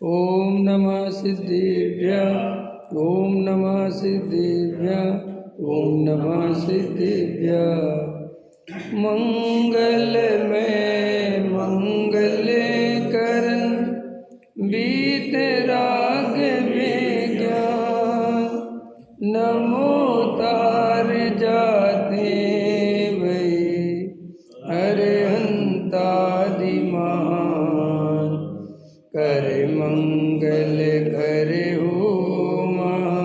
ओम नमः सिद्धेभ्यः। ओम नमः सिद्धेभ्यः। ओम नमः सिद्धेभ्यः। मंगलमय मंगल करन वीतराग में ज्ञान नमो तार जाते भई अरहंतादि महान कर मंगल करे हो महा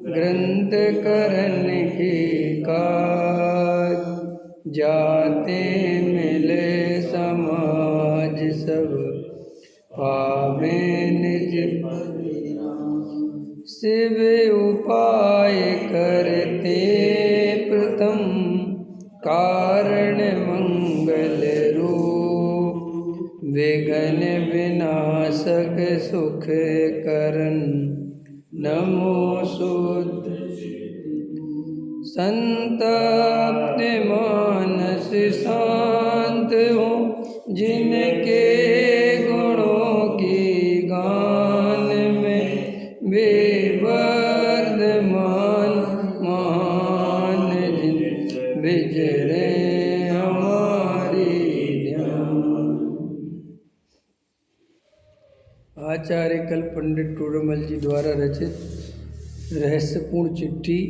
ग्रंथ करन के काज जाते मिले समाज सब पावे निज शिव उपाय करते प्रथम कारण मंगल रूप विघ्न विनाशक सुख करन नमो शुद्ध संतप्त मानस शांत हो जिनके गुणों की गान में वे वर्धमान महान जिन विजरे हमारी ध्यान। आचार्य कल पंडित टोडरमल जी द्वारा रचित रहस्यपूर्ण चिट्ठी,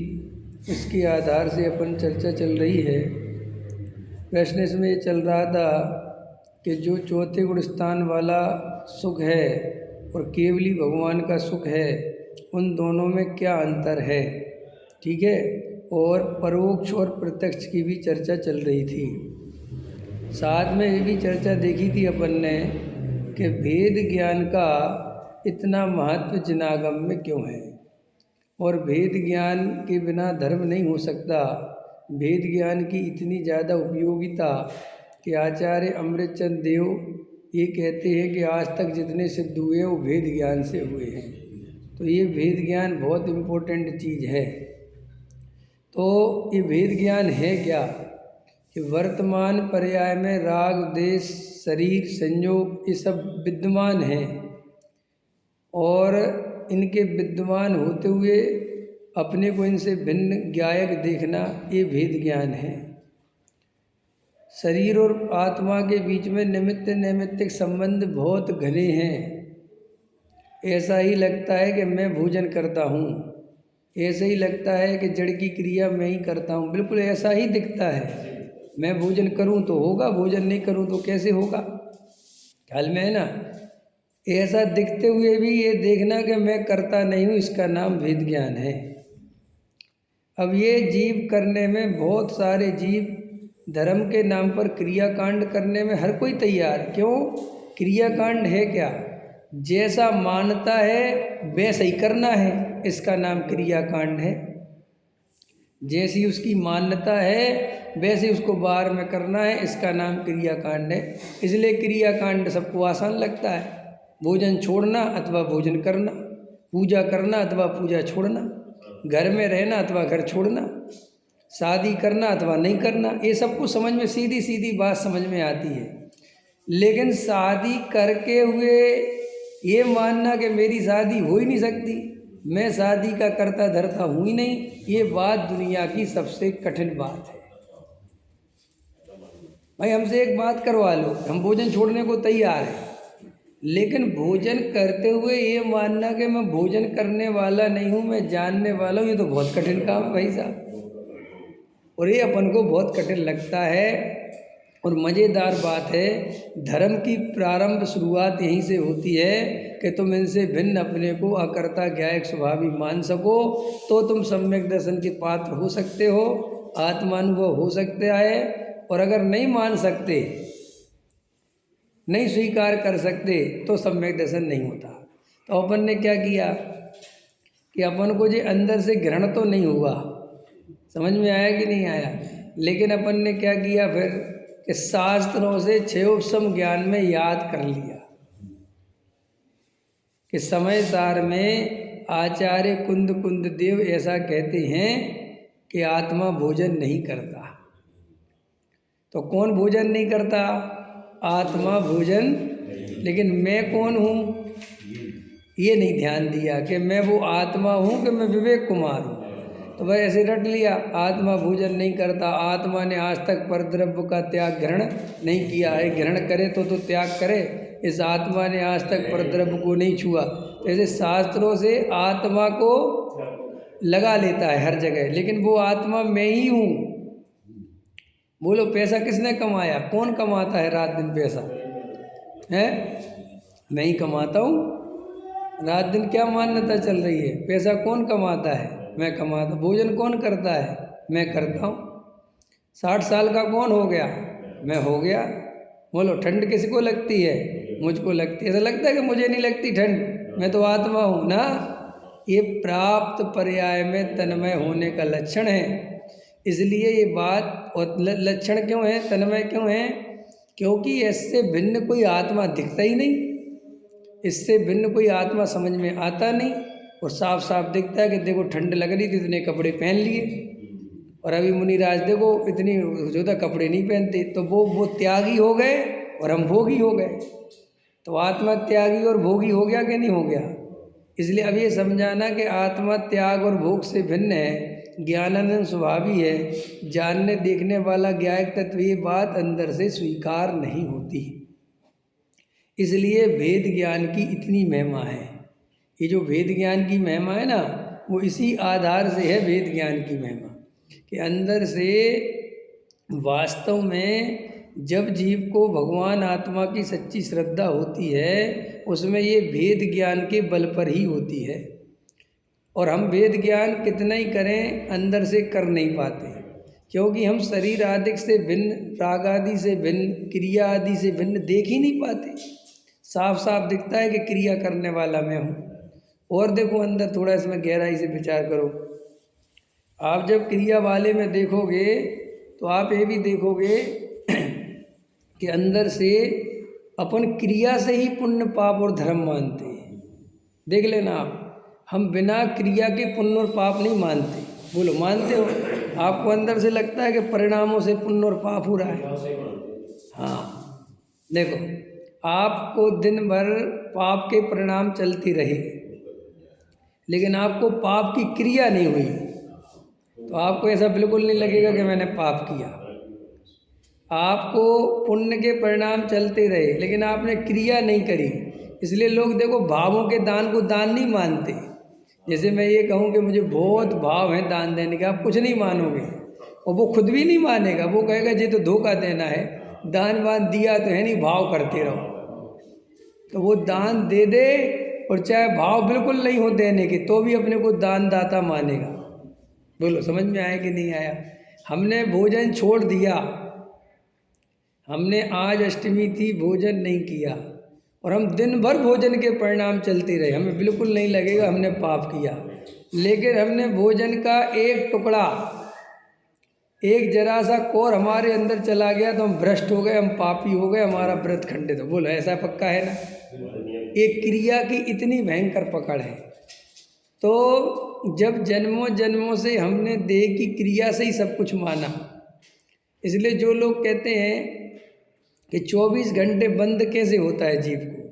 इसके आधार से अपन चर्चा चल रही है। प्रश्न इसमें ये चल रहा था कि जो चौथे गुण स्थान वाला सुख है और केवली भगवान का सुख है, उन दोनों में क्या अंतर है। ठीक है। और परोक्ष और प्रत्यक्ष की भी चर्चा चल रही थी। साथ में ये भी चर्चा देखी थी अपन ने कि भेद ज्ञान का इतना महत्व जिनागम में क्यों है और भेद ज्ञान के बिना धर्म नहीं हो सकता। भेद ज्ञान की इतनी ज़्यादा उपयोगिता कि आचार्य अमृतचंद देव ये कहते हैं कि आज तक जितने सिद्ध हुए वो भेद ज्ञान से हुए हैं। तो ये भेद ज्ञान बहुत इम्पोर्टेंट चीज़ है। तो ये भेद ज्ञान है क्या कि वर्तमान पर्याय में राग, देश, शरीर, संयोग ये सब विद्यमान हैं और इनके विद्यमान होते हुए अपने को इनसे भिन्न ज्ञायक देखना, ये भेद ज्ञान है। शरीर और आत्मा के बीच में निमित्त नैमित्तिक संबंध बहुत घने हैं। ऐसा ही लगता है कि मैं भोजन करता हूँ, ऐसा ही लगता है कि जड़ की क्रिया मैं ही करता हूँ, बिल्कुल ऐसा ही दिखता है। मैं भोजन करूँ तो होगा, भोजन नहीं करूँ तो कैसे होगा, ख्याल में है ना। ऐसा दिखते हुए भी ये देखना कि मैं करता नहीं हूँ, इसका नाम भेद ज्ञान है। अब ये जीव करने में, बहुत सारे जीव धर्म के नाम पर क्रियाकांड करने में हर कोई तैयार। क्यों? क्रियाकांड है क्या? जैसा मानता है वैसा ही करना है, इसका नाम क्रियाकांड है। जैसी उसकी मान्यता है वैसे उसको बाहर में करना है, इसका नाम क्रियाकांड है। इसलिए क्रियाकांड सबको आसान लगता है। भोजन छोड़ना अथवा भोजन करना, पूजा करना अथवा पूजा छोड़ना, घर में रहना अथवा घर छोड़ना, शादी करना अथवा नहीं करना, ये सबको समझ में सीधी सीधी बात समझ में आती है। लेकिन शादी करके हुए ये मानना कि मेरी शादी हो ही नहीं सकती, मैं शादी का करता धरता हूँ ही नहीं, ये बात दुनिया की सबसे कठिन बात है। भाई हमसे एक बात करवा लो, हम भोजन छोड़ने को तैयार हैं, लेकिन भोजन करते हुए ये मानना कि मैं भोजन करने वाला नहीं हूँ, मैं जानने वाला हूँ, ये तो बहुत कठिन काम है भाई साहब। और ये अपन को बहुत कठिन लगता है। और मज़ेदार बात है, धर्म की प्रारंभ शुरुआत यहीं से होती है कि तुम इनसे भिन्न अपने को अकर्ता ज्ञायक स्वभावी मान सको तो तुम सम्यक दर्शन के पात्र हो सकते हो, आत्मानुभव हो सकता है। और अगर नहीं मान सकते, नहीं स्वीकार कर सकते, तो सम्यक दर्शन नहीं होता। तो अपन ने क्या किया कि अपन को जो अंदर से ग्रहण तो नहीं हुआ, समझ में आया कि नहीं आया, लेकिन अपन ने क्या किया फिर कि शास्त्रों से क्षयोपम ज्ञान में याद कर लिया कि समय सार में आचार्य कुंद देव ऐसा कहते हैं कि आत्मा भोजन नहीं करता। तो कौन भोजन नहीं करता? आत्मा भोजन लेकिन मैं कौन हूँ ये नहीं ध्यान दिया कि मैं वो आत्मा हूँ कि मैं विवेक कुमार हूँ। तो भाई ऐसे रट लिया, आत्मा भोजन नहीं करता, आत्मा ने आज तक परद्रव्य का त्याग ग्रहण नहीं किया है। ग्रहण करे तो त्याग करे, इस आत्मा ने आज तक परद्रव्य को नहीं छुआ। तो ऐसे शास्त्रों से आत्मा को लगा लेता है हर जगह, लेकिन वो आत्मा मैं ही हूँ। बोलो पैसा किसने कमाया? कौन कमाता है रात दिन पैसा? है मैं ही कमाता हूँ। रात दिन क्या मान्यता चल रही है? पैसा कौन कमाता है? मैं कमाता। भोजन कौन करता है? मैं करता हूँ। 60 साल का कौन हो गया? मैं हो गया। बोलो ठंड किसको लगती है? मुझको लगती है। ऐसा लगता है कि मुझे नहीं लगती ठंड, मैं तो आत्मा हूँ ना। ये प्राप्त पर्याय में तन्मय होने का लक्षण है। इसलिए ये बात, और लक्षण क्यों है, तन्मय क्यों है? क्योंकि इससे भिन्न कोई आत्मा दिखता ही नहीं, इससे भिन्न कोई आत्मा समझ में आता नहीं। और साफ साफ दिखता है कि देखो ठंड लग रही थी, इतने कपड़े पहन लिए, और अभी मुनिराज देखो इतनी ज़्यादा कपड़े नहीं पहनते। तो वो त्यागी हो गए और हम भोगी हो गए। तो आत्मा त्यागी और भोगी हो गया कि नहीं हो गया? इसलिए अब ये समझाना कि आत्मा त्याग और भोग से भिन्न है, ज्ञानानंद स्वभावी है, जानने देखने वाला ज्ञायक तत्व, ये बात अंदर से स्वीकार नहीं होती। इसलिए वेद ज्ञान की इतनी महिमा है। ये जो वेद ज्ञान की महिमा है ना, वो इसी आधार से है वेद ज्ञान की महिमा, कि अंदर से वास्तव में जब जीव को भगवान आत्मा की सच्ची श्रद्धा होती है, उसमें ये वेद ज्ञान के बल पर ही होती है। और हम वेद ज्ञान कितना ही करें, अंदर से कर नहीं पाते, क्योंकि हम शरीर आदि से भिन्न, राग आदि से भिन्न, क्रिया आदि से भिन्न देख ही नहीं पाते। साफ साफ दिखता है कि क्रिया करने वाला मैं हूँ। और देखो अंदर थोड़ा इसमें गहराई से विचार करो। आप जब क्रिया वाले में देखोगे तो आप ये भी देखोगे कि अंदर से अपन क्रिया से ही पुण्य पाप और धर्म मानते हैं। देख लेना आप, हम बिना क्रिया के पुण्य और पाप नहीं मानते। बोलो मानते हो? आपको अंदर से लगता है कि परिणामों से पुण्य और पाप हो रहा है? हाँ, देखो आपको दिन भर पाप के परिणाम चलती रहे, लेकिन आपको पाप की क्रिया नहीं हुई, तो आपको ऐसा बिल्कुल नहीं लगेगा कि मैंने पाप किया। आपको पुण्य के परिणाम चलते रहे, लेकिन आपने क्रिया नहीं करी। इसलिए लोग देखो भावों के दान को दान नहीं मानते। जैसे मैं ये कहूँ कि मुझे बहुत भाव है दान देने का, आप कुछ नहीं मानोगे, और वो खुद भी नहीं मानेगा। वो कहेगा ये तो धोखा देना है, दान वान दिया तो है नहीं, भाव करते रहो। तो वो दान दे दे, और चाहे भाव बिल्कुल नहीं हो देने के, तो भी अपने को दान दाता मानेगा। बोलो समझ में आया कि नहीं आया? हमने भोजन छोड़ दिया, हमने आज अष्टमी थी भोजन नहीं किया, और हम दिन भर भोजन के परिणाम चलते रहे, हमें बिल्कुल नहीं लगेगा हमने पाप किया। लेकिन हमने भोजन का एक टुकड़ा, एक जरा सा कोर हमारे अंदर चला गया तो हम भ्रष्ट हो गए, हम पापी हो गए, हमारा व्रत खंडित हो। बोलो ऐसा पक्का है ना? एक क्रिया की इतनी भयंकर पकड़ है। तो जब जन्मों जन्मों से हमने देह की क्रिया से ही सब कुछ माना, इसलिए जो लोग कहते हैं कि 24 घंटे बंद कैसे होता है जीव को,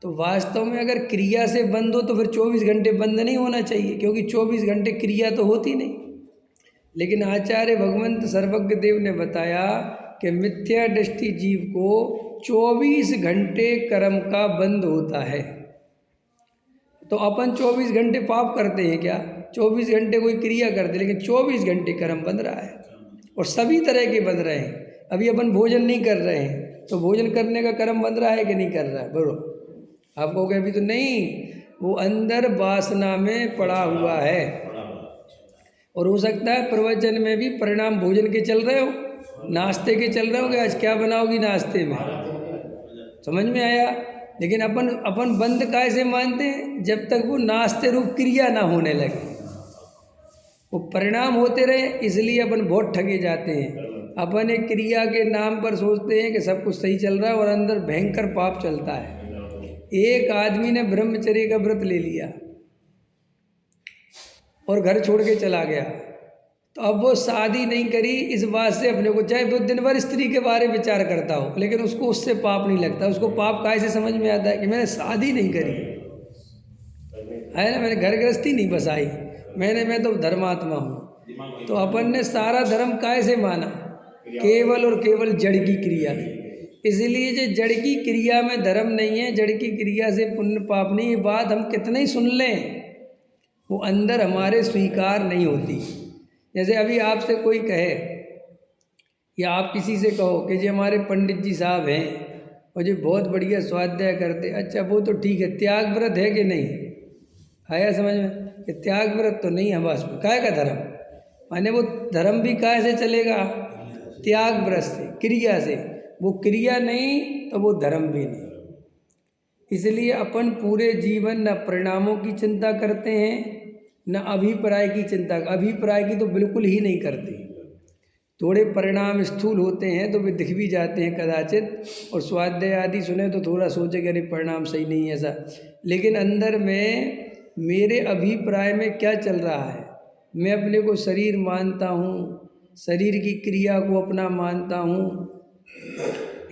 तो वास्तव में अगर क्रिया से बंद हो तो फिर 24 घंटे बंद नहीं होना चाहिए, क्योंकि 24 घंटे क्रिया तो होती नहीं। लेकिन आचार्य भगवंत सर्वज्ञ देव ने बताया कि मिथ्या दृष्टि जीव को 24 घंटे कर्म का बंद होता है। तो अपन 24 घंटे पाप करते हैं क्या? 24 घंटे कोई क्रिया करते, लेकिन 24 घंटे कर्म बंध रहा है, और सभी तरह के बंध रहे हैं। अभी अपन भोजन नहीं कर रहे हैं, तो भोजन करने का कर्म बंध रहा है कि नहीं कर रहा है? बोलो। आप कहोगे अभी तो नहीं, वो अंदर वासना में पड़ा हुआ है। और हो सकता है प्रवचन में भी परिणाम भोजन के चल रहे हो, नाश्ते के चल रहे हो कि आज क्या बनाओगी नाश्ते में। समझ में आया? लेकिन अपन बंद कैसे मानते हैं? जब तक वो नाश्ते रूप क्रिया ना होने लगे, वो परिणाम होते रहे। इसलिए अपन बहुत ठगे जाते हैं। अपन एक क्रिया के नाम पर सोचते हैं कि सब कुछ सही चल रहा है, और अंदर भयंकर पाप चलता है। एक आदमी ने ब्रह्मचर्य का व्रत ले लिया और घर छोड़ के चला गया, तो अब वो शादी नहीं करी इस बात से अपने को, चाहे वो दिन भर स्त्री के बारे में विचार करता हो, लेकिन उसको उससे पाप नहीं लगता। उसको पाप काहे से समझ में आता है कि मैंने शादी नहीं करी है ना, मैंने घर गृहस्थी नहीं बसाई, मैं तो धर्मात्मा हूँ। तो अपन ने सारा धर्म काहे से माना, केवल और केवल जड़ की क्रिया। इसलिए जो जड़ की क्रिया में धर्म नहीं है, जड़ की क्रिया से पुण्य पाप नहीं, ये बात हम कितने ही सुन लें वो अंदर हमारे स्वीकार नहीं होती। जैसे अभी आपसे कोई कहे या आप किसी से कहो कि जी हमारे पंडित जी साहब हैं और जो बहुत बढ़िया स्वाध्याय करते, अच्छा वो तो ठीक है, त्याग व्रत है कि नहीं, आया समझ में कि त्याग व्रत तो नहीं है, बस काय का धर्म, माने वो धर्म भी काय से चलेगा, त्याग व्रत से, क्रिया से। वो क्रिया नहीं तो वो धर्म भी नहीं। इसलिए अपन पूरे जीवन न परिणामों की चिंता करते हैं न अभिप्राय की चिंता, अभिप्राय की तो बिल्कुल ही नहीं करते। थोड़े परिणाम स्थूल होते हैं तो वे दिख भी जाते हैं कदाचित, और स्वाध्याय आदि सुने तो थोड़ा सोचे कि अरे परिणाम सही नहीं है ऐसा, लेकिन अंदर में मेरे अभिप्राय में क्या चल रहा है। मैं अपने को शरीर मानता हूँ, शरीर की क्रिया को अपना मानता हूँ,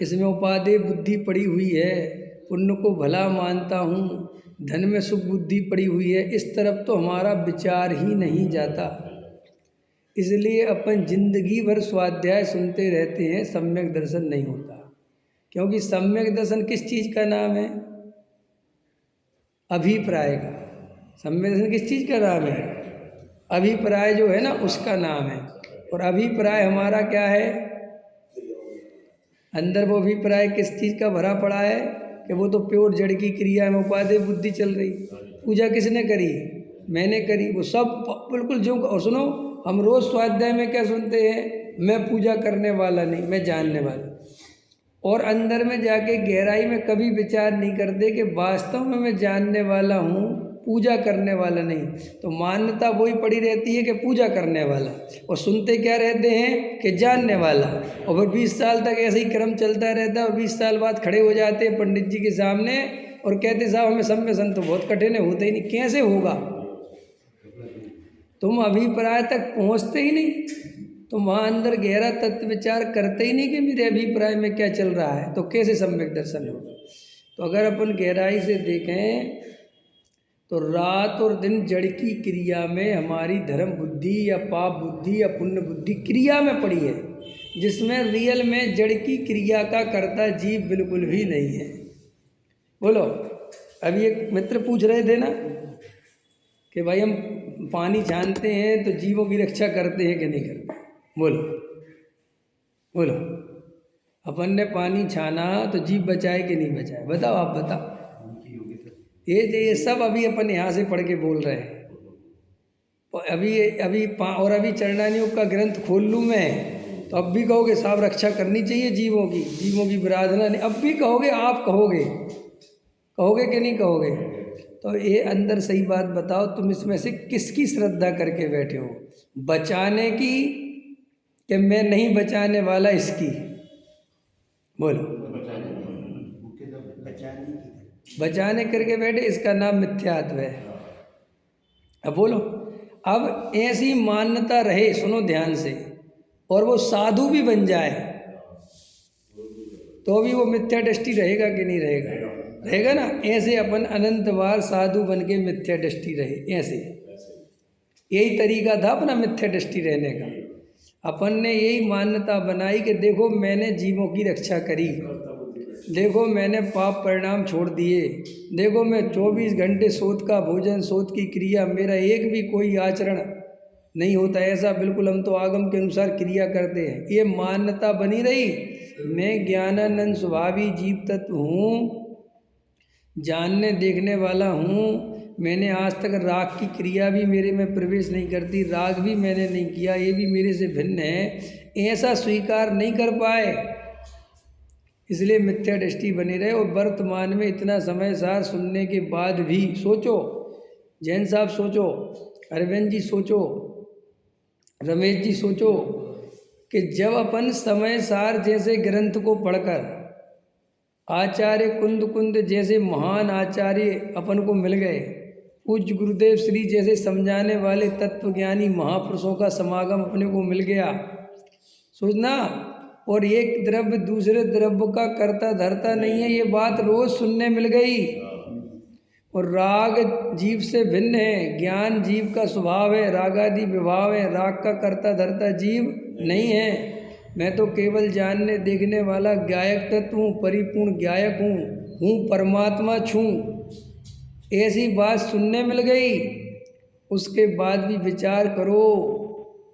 इसमें उपादेय बुद्धि पड़ी हुई है, पुण्य को भला मानता हूँ, धन में सुख बुद्धि पड़ी हुई है, इस तरफ तो हमारा विचार ही नहीं जाता। इसलिए अपन जिंदगी भर स्वाध्याय सुनते रहते हैं, सम्यक दर्शन नहीं होता। क्योंकि सम्यक दर्शन किस चीज़ का नाम है, अभिप्राय का। सम्यक दर्शन किस चीज़ का नाम है, अभिप्राय जो है ना उसका नाम है। और अभिप्राय हमारा क्या है, अंदर वो अभिप्राय किस चीज़ का भरा पड़ा है कि वो तो प्योर जड़ की क्रिया में उपादेय बुद्धि चल रही। पूजा किसने करी, मैंने करी, वो सब बिल्कुल जो। और सुनो, हम रोज़ स्वाध्याय में क्या सुनते हैं, मैं पूजा करने वाला नहीं, मैं जानने वाला। और अंदर में जाके गहराई में कभी विचार नहीं करते कि वास्तव में मैं जानने वाला हूँ, पूजा करने वाला नहीं। तो मान्यता वही पड़ी रहती है कि पूजा करने वाला, और सुनते क्या रहते हैं कि जानने वाला। और फिर 20 साल तक ऐसे ही क्रम चलता रहता है, और 20 साल बाद खड़े हो जाते हैं पंडित जी के सामने और कहते साहब हमें सम्य सन तो बहुत कठिन है, होते ही नहीं। कैसे होगा, तुम अभिप्राय तक पहुँचते ही नहीं, तुम वहाँ अंदर गहरा तत्व विचार करते ही नहीं कि मेरे अभिप्राय में क्या चल रहा है, तो कैसे सम्यक दर्शन होगा। तो अगर अपन गहराई से देखें तो रात और दिन जड़ की क्रिया में हमारी धर्म बुद्धि या पाप बुद्धि या पुण्य बुद्धि क्रिया में पड़ी है, जिसमें रियल में जड़ की क्रिया का कर्ता जीव बिल्कुल भी नहीं है। बोलो, अभी एक मित्र पूछ रहे थे ना कि भाई हम पानी छानते हैं तो जीवों की रक्षा करते हैं कि नहीं करते। बोलो बोलो, अपन ने पानी छाना तो जीव बचाए कि नहीं बचाए, बताओ, आप बताओ। ये सब अभी अपन यहाँ से पढ़ के बोल रहे हैं। अभी चरणानियों का ग्रंथ खोल लूँ मैं तो अब भी कहोगे साहब रक्षा करनी चाहिए जीवों की विराधना नहीं, अब भी कहोगे, आप कहोगे कि नहीं कहोगे। तो ये अंदर सही बात बताओ, तुम इसमें से किसकी श्रद्धा करके बैठे हो, बचाने की कि मैं नहीं बचाने वाला इसकी। बोलो, बचाने करके बैठे, इसका नाम मिथ्यात्व है। अब बोलो, अब ऐसी मान्यता रहे, सुनो ध्यान से, और वो साधु भी बन जाए तो भी वो मिथ्या दृष्टि रहेगा कि नहीं रहेगा, रहेगा ना। ऐसे अपन अनंत बार साधु बन के मिथ्या दृष्टि रहे, ऐसे यही तरीका था अपना मिथ्या दृष्टि रहने का। अपन ने यही मान्यता बनाई कि देखो मैंने जीवों की रक्षा करी, देखो मैंने पाप परिणाम छोड़ दिए, देखो मैं 24 घंटे सोत का भोजन, सोत की क्रिया, मेरा एक भी कोई आचरण नहीं होता ऐसा, बिल्कुल हम तो आगम के अनुसार क्रिया करते हैं। ये मान्यता बनी रही। मैं ज्ञानानंद स्वभावी जीव तत्व हूँ, जानने देखने वाला हूँ। मैंने आज तक राग की क्रिया भी मेरे में प्रवेश नहीं करती, राग भी मैंने नहीं किया, ये भी मेरे से भिन्न है, ऐसा स्वीकार नहीं कर पाए, इसलिए मिथ्या दृष्टि बनी रहे। और वर्तमान में इतना समय सार सुनने के बाद भी सोचो, जैन साहब सोचो, अरविंद जी सोचो, रमेश जी सोचो, कि जब अपन समय सार जैसे ग्रंथ को पढ़कर आचार्य कुंद जैसे महान आचार्य अपन को मिल गए, पूज्य गुरुदेव श्री जैसे समझाने वाले तत्वज्ञानी महापुरुषों का समागम अपने को मिल गया। सोचना, और एक द्रव्य दूसरे द्रव्य का कर्ता धरता नहीं है, ये बात रोज सुनने मिल गई। और राग जीव से भिन्न है, ज्ञान जीव का स्वभाव है, रागादि विभाव है, राग का कर्ता धरता जीव नहीं है। मैं तो केवल जानने देखने वाला गायक तत्व हूँ, परिपूर्ण गायक हूँ परमात्मा छूँ, ऐसी बात सुनने मिल गई। उसके बाद भी विचार करो,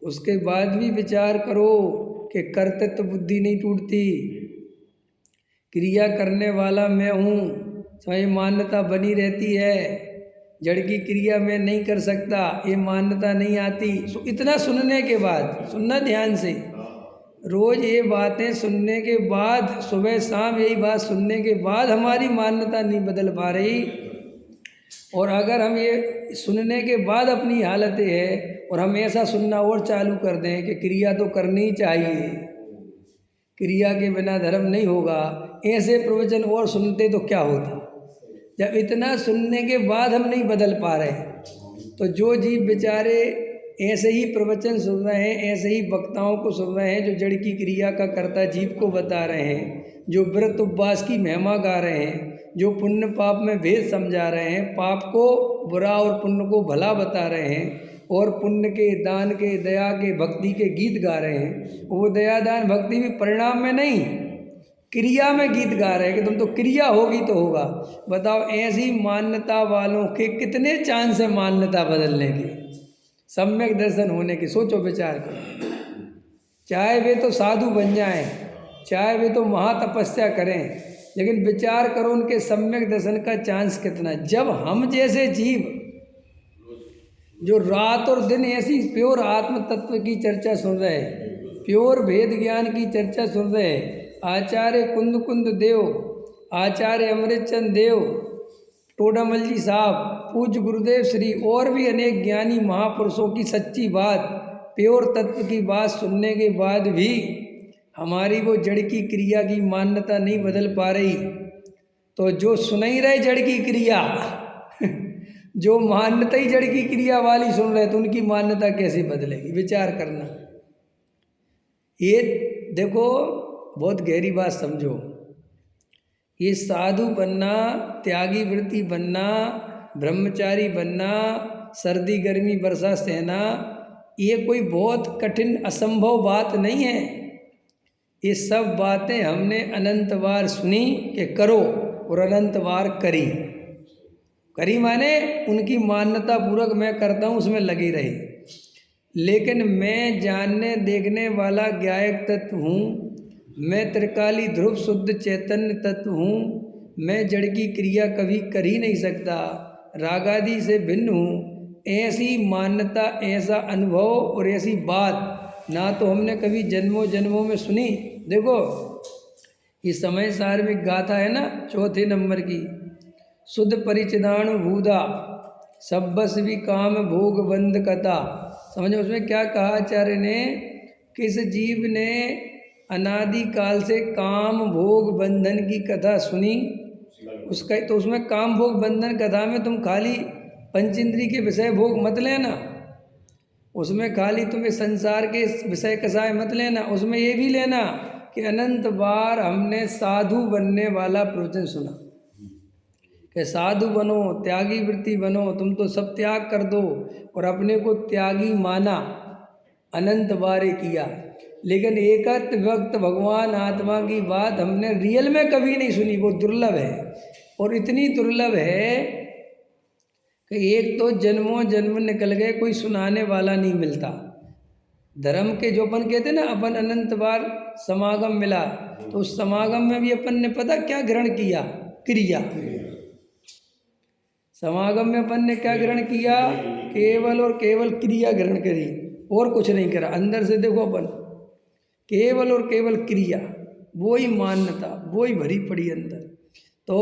उसके बाद भी विचार करो कि कर्तृत्व बुद्धि नहीं टूटती, क्रिया करने वाला मैं हूँ, ये मान्यता बनी रहती है। जड़ की क्रिया मैं नहीं कर सकता, ये मान्यता नहीं आती। इतना सुनने के बाद, सुनना ध्यान से, रोज ये बातें सुनने के बाद, सुबह शाम यही बात सुनने के बाद हमारी मान्यता नहीं बदल पा रही। और अगर हम ये सुनने के बाद अपनी हालत है और हम ऐसा सुनना और चालू कर दें कि क्रिया तो करनी ही चाहिए, क्रिया के बिना धर्म नहीं होगा, ऐसे प्रवचन और सुनते तो क्या होता। जब इतना सुनने के बाद हम नहीं बदल पा रहे, तो जो जीव बेचारे ऐसे ही प्रवचन सुन रहे हैं, ऐसे ही वक्ताओं को सुन रहे हैं जो जड़ की क्रिया का कर्ता जीव को बता रहे हैं, जो व्रत उपवास की महिमा गा रहे हैं, जो पुण्य पाप में भेद समझा रहे हैं, पाप को बुरा और पुण्य को भला बता रहे हैं, और पुण्य के, दान के, दया के, भक्ति के गीत गा रहे हैं। वो दया दान भक्ति भी परिणाम में नहीं, क्रिया में गीत गा रहे हैं कि तुम तो क्रिया होगी तो होगा। बताओ, ऐसी मान्यता वालों के कितने चांस है मान्यता बदलने के, सम्यक दर्शन होने के। सोचो, विचार करो। चाहे वे तो साधु बन जाएं, चाहे वे तो महातपस्या करें, लेकिन विचार करो उनके सम्यक दर्शन का चांस कितना। जब हम जैसे जीव जो रात और दिन ऐसी प्योर आत्म तत्व की चर्चा सुन रहे हैं, प्योर भेद ज्ञान की चर्चा सुन रहे हैं, आचार्य कुंद कुंद देव, आचार्य अमृतचंद देव, टोडामल जी साहब, पूज्य गुरुदेव श्री और भी अनेक ज्ञानी महापुरुषों की सच्ची बात, प्योर तत्व की बात सुनने के बाद भी हमारी वो जड़ की क्रिया की मान्यता नहीं बदल पा रही, तो जो सुन ही रहे जड़ की क्रिया जो मान्यता ही जड़ की क्रिया वाली सुन रहे, तो उनकी मान्यता कैसे बदलेगी। विचार करना। ये देखो, बहुत गहरी बात समझो। ये साधु बनना, त्यागी वृत्ति बनना, ब्रह्मचारी बनना, सर्दी गर्मी वर्षा सहना, ये कोई बहुत कठिन असंभव बात नहीं है। ये सब बातें हमने अनंत बार सुनी कि करो, और अनंत बार करी। करी माने उनकी मान्यता पूर्वक मैं करता हूँ, उसमें लगी रही। लेकिन मैं जानने देखने वाला गायक तत्व हूँ, मैं त्रिकाली ध्रुव शुद्ध चैतन्य तत्व हूँ, मैं जड़ की क्रिया कभी कर ही नहीं सकता, रागादि से भिन्न हूँ। ऐसी मान्यता, ऐसा अनुभव और ऐसी बात ना तो हमने कभी जन्मों जन्मों में सुनी। देखो, इस समय सार में गाथा है ना, चौथे नंबर की, शुद्ध परिचिदाणु भूदा सब्बस भी काम भोग बंद कथा। समझो उसमें क्या कहा आचार्य ने, किस जीव ने अनादि काल से काम भोग बंधन की कथा सुनी, उसका तो उसमें काम भोग बंधन कथा में तुम खाली पंचेंद्री के विषय भोग मत लेना, उसमें खाली तुम्हें संसार के विषय कसाय मत लेना, उसमें ये भी लेना कि अनंत बार हमने साधु बनने वाला प्रवचन सुना कि साधु बनो, त्यागी वृत्ति बनो, तुम तो सब त्याग कर दो, और अपने को त्यागी माना, अनंत बार किया। लेकिन एकत वक्त भगवान आत्मा की बात हमने रियल में कभी नहीं सुनी। वो दुर्लभ है, और इतनी दुर्लभ है कि एक तो जन्मों जन्म निकल गए, कोई सुनाने वाला नहीं मिलता। धर्म के जो अपन कहते ना, अपन अनंत बार समागम मिला, तो उस समागम में भी अपन ने पता क्या ग्रहण किया, क्रिया। समागम में अपन ने क्या ग्रहण किया, केवल और केवल क्रिया ग्रहण करी, और कुछ नहीं करा। अंदर से देखो, अपन केवल और केवल क्रिया, वो ही मान्यता, वो ही भरी पड़ी अंदर। तो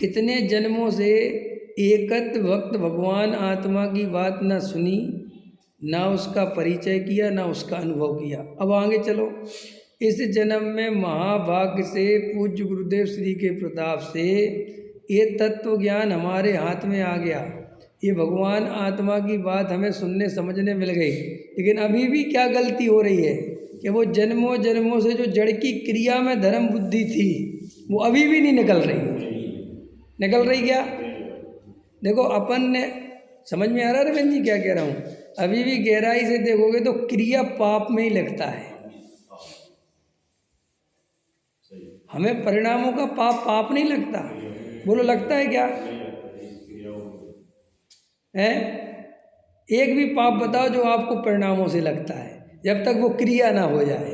कितने जन्मों से एकत वक्त भगवान आत्मा की बात ना सुनी, ना उसका परिचय किया, ना उसका अनुभव किया। अब आगे चलो। इस जन्म में महाभाग्य से पूज्य गुरुदेव श्री के प्रताप से ये तत्व ज्ञान हमारे हाथ में आ गया, ये भगवान आत्मा की बात हमें सुनने समझने मिल गई, लेकिन अभी भी क्या गलती हो रही है कि वो जन्मों जन्मों से जो जड़ की क्रिया में धर्म बुद्धि थी वो अभी भी नहीं निकल रही। निकल रही क्या? देखो अपन ने, समझ में आ रहा है रविंद्र जी क्या कह रहा हूँ? अभी भी गहराई से देखोगे तो क्रिया पाप में ही लगता है। हमें परिणामों का पाप नहीं लगता। बोलो लगता है क्या है? एक भी पाप बताओ जो आपको परिणामों से लगता है, जब तक वो क्रिया ना हो जाए।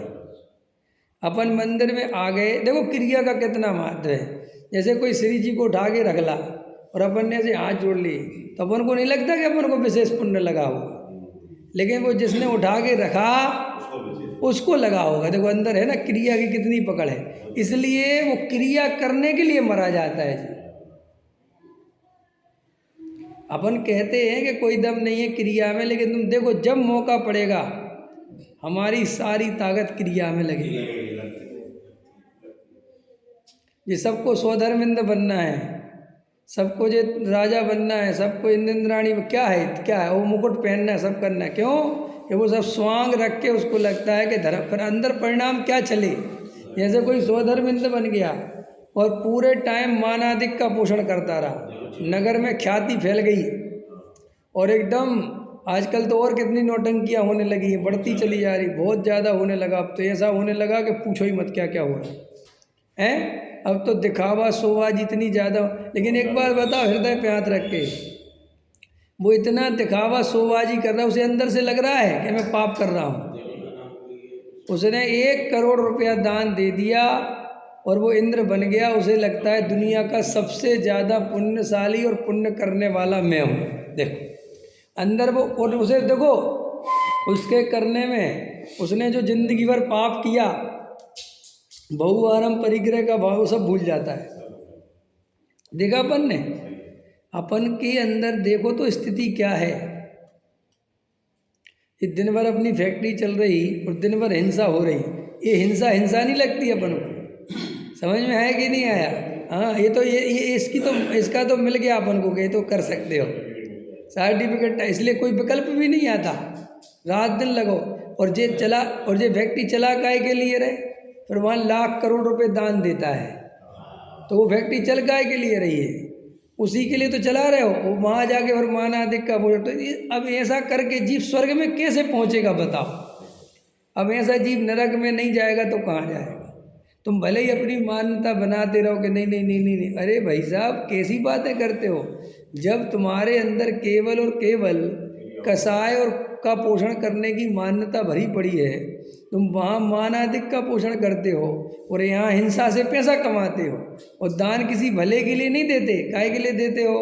अपन मंदिर में आ गए, देखो क्रिया का कितना महत्व है। जैसे कोई श्री जी को उठा के रख ला और अपन ने ऐसे हाथ जोड़ लिए तो अपन को नहीं लगता कि अपन को विशेष पुण्य लगा होगा, लेकिन वो जिसने उठा के रखा उसको लगा होगा। देखो अंदर है ना क्रिया की कितनी पकड़ है, इसलिए वो क्रिया करने के लिए मरा जाता है जी। अपन कहते हैं कि कोई दम नहीं है क्रिया में, लेकिन तुम देखो जब मौका पड़ेगा हमारी सारी ताकत क्रिया में लगेगी। ये सबको स्वधर्मिंद बनना है, सबको जो राजा बनना है, सबको इंद्राणी क्या है वो मुकुट पहनना है, सब करना है। क्यों? कि वो सब स्वांग रख के उसको लगता है कि धर्म, पर अंदर परिणाम क्या चले। जैसे कोई स्वधर्मिंद बन गया और पूरे टाइम मानादिक का पोषण करता रहा, नगर में ख्याति फैल गई और एकदम आजकल तो और कितनी नौटंकियाँ होने लगी हैं, बढ़ती चली जा रही, बहुत ज़्यादा होने लगा। अब तो ऐसा होने लगा कि पूछो ही मत क्या क्या हो रहा है। अब तो दिखावा शोभा जितनी ज़्यादा, लेकिन एक बार बताओ हृदय पे हाथ रख के, वो इतना दिखावा शोभाजी कर रहा है, उसे अंदर से लग रहा है कि मैं पाप कर रहा हूँ? उसने 1 करोड़ रुपया दान दे दिया और वो इंद्र बन गया, उसे लगता है दुनिया का सबसे ज़्यादा पुण्यशाली और पुण्य करने वाला मैं हूँ। देखो अंदर वो, और उसे देखो उसके करने में उसने जो जिंदगी भर पाप किया, बहुआरम परिग्रह का भाव सब भूल जाता है। देखा अपन ने, अपन के अंदर देखो तो स्थिति क्या है। ये दिन भर अपनी फैक्ट्री चल रही और दिन भर हिंसा हो रही, ये हिंसा नहीं लगती अपन को? समझ में आया कि नहीं आया? हाँ, ये तो ये इसका तो मिल गया अपन को कि ये तो कर सकते हो, सर्टिफिकेट, इसलिए कोई विकल्प भी नहीं आता। रात दिन लगो और जे चला, और जे फैक्ट्री चला काहे के लिए रहे? फिर वहाँ लाख करोड़ रुपए दान देता है तो वो फैक्ट्री चल काहे के लिए रही है? उसी के लिए तो चला रहे हो। वो वहाँ जाके फिर माना अधिक का बोल, तो अब ऐसा करके जीव स्वर्ग में कैसे पहुँचेगा बताओ? अब ऐसा जीव नरक में नहीं जाएगा तो कहाँ जाएगा? तुम भले ही अपनी मान्यता बनाते रहो कि नहीं नहीं नहीं नहीं नहीं, अरे भाई साहब कैसी बातें करते हो? जब तुम्हारे अंदर केवल और केवल कसाय और का पोषण करने की मान्यता भरी पड़ी है, तुम वहाँ मानाधिक का पोषण करते हो और यहाँ हिंसा से पैसा कमाते हो, और दान किसी भले के लिए नहीं देते, काहे के लिए देते हो?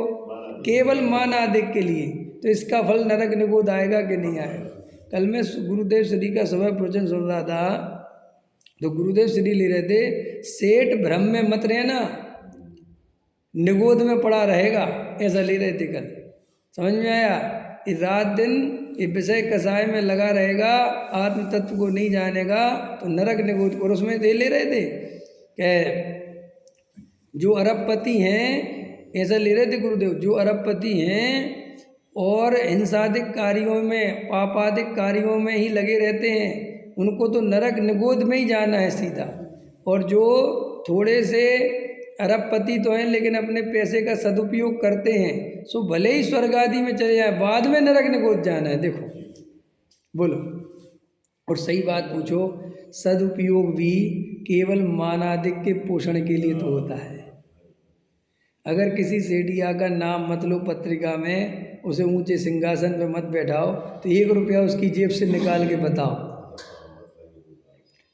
केवल मानाधिक के लिए। तो इसका फल नरक निगोद आएगा कि नहीं आएगा? कल मैं गुरुदेव श्री का सभा प्रवचन सुन रहा था, तो गुरुदेव श्री ले रहे थे, सेठ भ्रम में मत रहना, निगोद में पड़ा रहेगा, ऐसा ले रहे थे कल। समझ में आया? इस रात दिन ये विषय कसाय में लगा रहेगा, आत्म तत्व को नहीं जानेगा तो नरक निगोद। और उसमें दे ले रहे थे कि जो अरबपति हैं, ऐसा ले रहे थे गुरुदेव, जो अरबपति हैं और हिंसादिक कार्यों में, पापादिक कार्यों में ही लगे रहते हैं, उनको तो नरक निगोद में ही जाना है सीधा। और जो थोड़े से अरबपति तो हैं लेकिन अपने पैसे का सदुपयोग करते हैं, सो भले ही स्वर्ग आदि में चले जाए, बाद में नरक निगोद जाना है। देखो बोलो, और सही बात पूछो, सदुपयोग भी केवल मानादिक के पोषण के लिए तो होता है। अगर किसी सेठिया का नाम मत लो पत्रिका में, उसे ऊंचे सिंहासन पे मत बैठाओ, तो 1 रुपया उसकी जेब से निकाल के बताओ,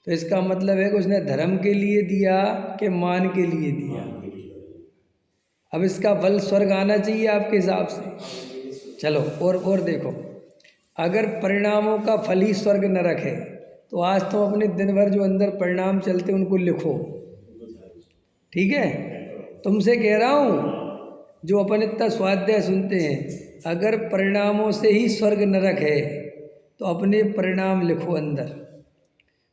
तो इसका मतलब है कि उसने धर्म के लिए दिया कि मान के लिए दिया? अब इसका फल स्वर्ग आना चाहिए आपके हिसाब से। चलो और देखो, अगर परिणामों का फल ही स्वर्ग नरक है, तो आज तो अपने दिन भर जो अंदर परिणाम चलते उनको लिखो, ठीक है? तुमसे कह रहा हूँ जो अपन इतना स्वाध्याय सुनते हैं, अगर परिणामों से ही स्वर्ग नरक है तो अपने परिणाम लिखो अंदर,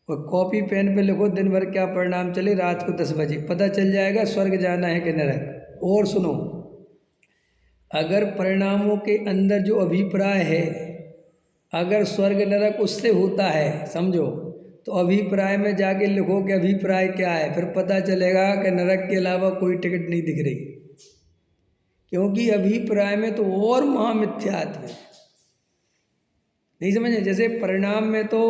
और कॉपी पेन पे लिखो दिन भर क्या परिणाम चले, रात को 10 बजे पता चल जाएगा स्वर्ग जाना है कि नरक। और सुनो, अगर परिणामों के अंदर जो अभिप्राय है, अगर स्वर्ग नरक उससे होता है, समझो, तो अभिप्राय में जाके लिखो कि अभिप्राय क्या है, फिर पता चलेगा कि नरक के अलावा कोई टिकट नहीं दिख रही, क्योंकि अभिप्राय में तो और महामिथ्यात्व है। नहीं समझे? जैसे परिणाम में तो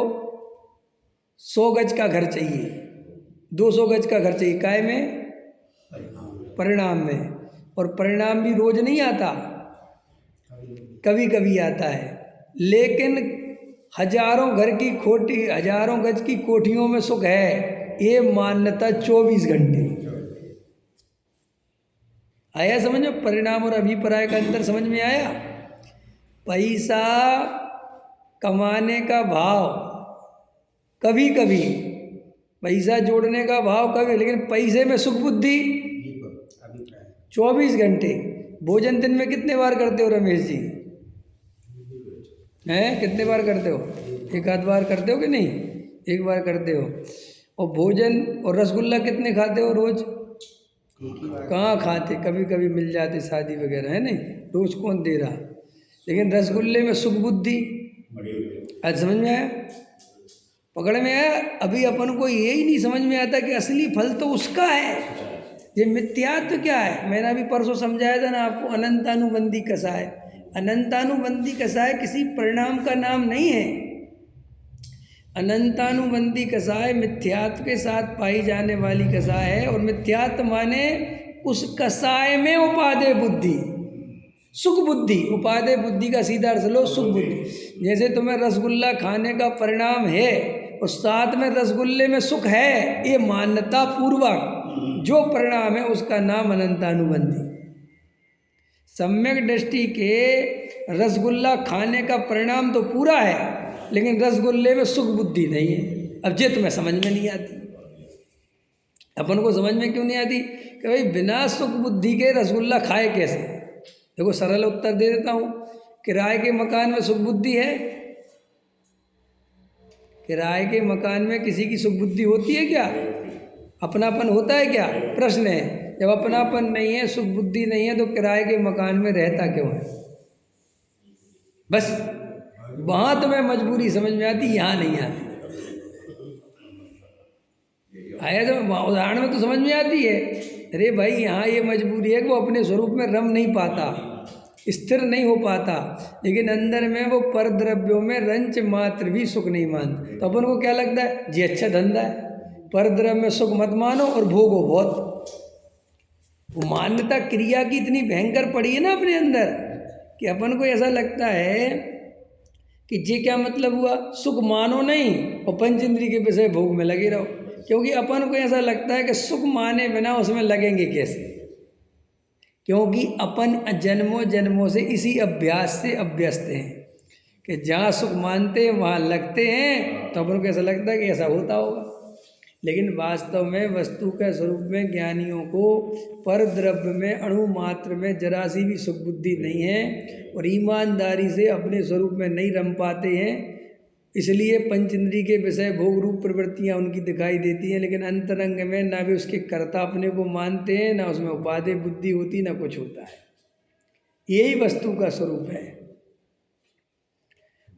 100 गज का घर चाहिए, 200 गज का घर चाहिए, काय में? परिणाम में। और परिणाम भी रोज नहीं आता, कभी कभी आता है। लेकिन हजारों गज की कोठियों में सुख है, ये मान्यता 24 घंटे। आया समझ में? परिणाम और अभिप्राय का अंतर समझ में आया? पैसा कमाने का भाव कभी कभी, पैसा जोड़ने का भाव कभी, लेकिन पैसे में सुख बुद्धि 24 घंटे। भोजन दिन में कितने बार करते हो रमेश जी? हैं, कितने बार करते हो? एक आध बार करते हो कि नहीं? एक बार करते हो। और भोजन और रसगुल्ला कितने खाते हो रोज? कहाँ खाते, कभी कभी मिल जाते शादी वगैरह, है नहीं, रोज कौन दे रहा। लेकिन रसगुल्ले में सुख बुद्धि, आज समझ में आया? पकड़ में आया? अभी अपन को यही नहीं समझ में आता कि असली फल तो उसका है, ये मिथ्यात्व क्या है। मैंने अभी परसों समझाया था ना आपको, अनंतानुबंधी कसाय। अनंतानुबंधी कसाय किसी परिणाम का नाम नहीं है। अनंतानुबंधी कसाय मिथ्यात्व के साथ पाई जाने वाली कसाय है। और मिथ्यात्व माने उस कसाय में उपादेय बुद्धि, सुख बुद्धि। उपादेय बुद्धि का सीधा अर्थ लो, सुख बुद्धि। जैसे तुम्हें रसगुल्ला खाने का परिणाम है और साथ में रसगुल्ले में सुख है, ये मान्यता पूर्वक जो परिणाम है उसका नाम अनंतानुबंधी। सम्यक दृष्टि के रसगुल्ला खाने का परिणाम तो पूरा है, लेकिन रसगुल्ले में सुख बुद्धि नहीं है। अब ये तुम्हें समझ में नहीं आती। अपन को समझ में क्यों नहीं आती? कि भाई बिना सुख बुद्धि के रसगुल्ला खाए कैसे? देखो सरल उत्तर दे देता हूँ। किराए के मकान में सुख बुद्धि है? किराए के मकान में किसी की सुख बुद्धि होती है क्या? अपनापन होता है क्या? प्रश्न है। जब अपनापन नहीं है, सुख बुद्धि नहीं है, तो किराए के मकान में रहता क्यों है? बस वहां तुम्हें मजबूरी समझ में आती, यहाँ नहीं आती। आया तो उदाहरण में तो समझ में आती है। अरे भाई यहाँ ये मजबूरी है कि वो अपने स्वरूप में रम नहीं पाता, स्थिर नहीं हो पाता, लेकिन अंदर में वो पर द्रव्यों में रंच मात्र भी सुख नहीं मानता। तो अपन को क्या लगता है? जी अच्छा धंधा है, पर द्रव्य में सुख मत मानो और भोगो बहुत। वो मान्यता क्रिया की इतनी भयंकर पड़ी है ना अपने अंदर, कि अपन को ऐसा लगता है कि ये क्या मतलब हुआ, सुख मानो नहीं और पंच इंद्रिय के विषय भोग में लगे रहो। क्योंकि अपन को ऐसा लगता है कि सुख माने बिना उसमें लगेंगे कैसे, क्योंकि अपन जन्मों जन्मों से इसी अभ्यास से अभ्यस्त हैं कि जहाँ सुख मानते हैं वहाँ लगते हैं। तो अपन को ऐसा लगता है कि ऐसा होता होगा, लेकिन वास्तव में वस्तु के स्वरूप में ज्ञानियों को पर द्रव्य में अणु मात्र में जरा सी भी सुख बुद्धि नहीं है और ईमानदारी से अपने स्वरूप में नहीं रम पाते हैं। इसलिए पंच इंद्रिय के विषय भोग रूप प्रवृत्तियाँ उनकी दिखाई देती हैं, लेकिन अंतरंग में ना भी उसके कर्ता अपने को मानते हैं, ना उसमें उपादेय बुद्धि होती, ना कुछ होता है। यही वस्तु का स्वरूप है।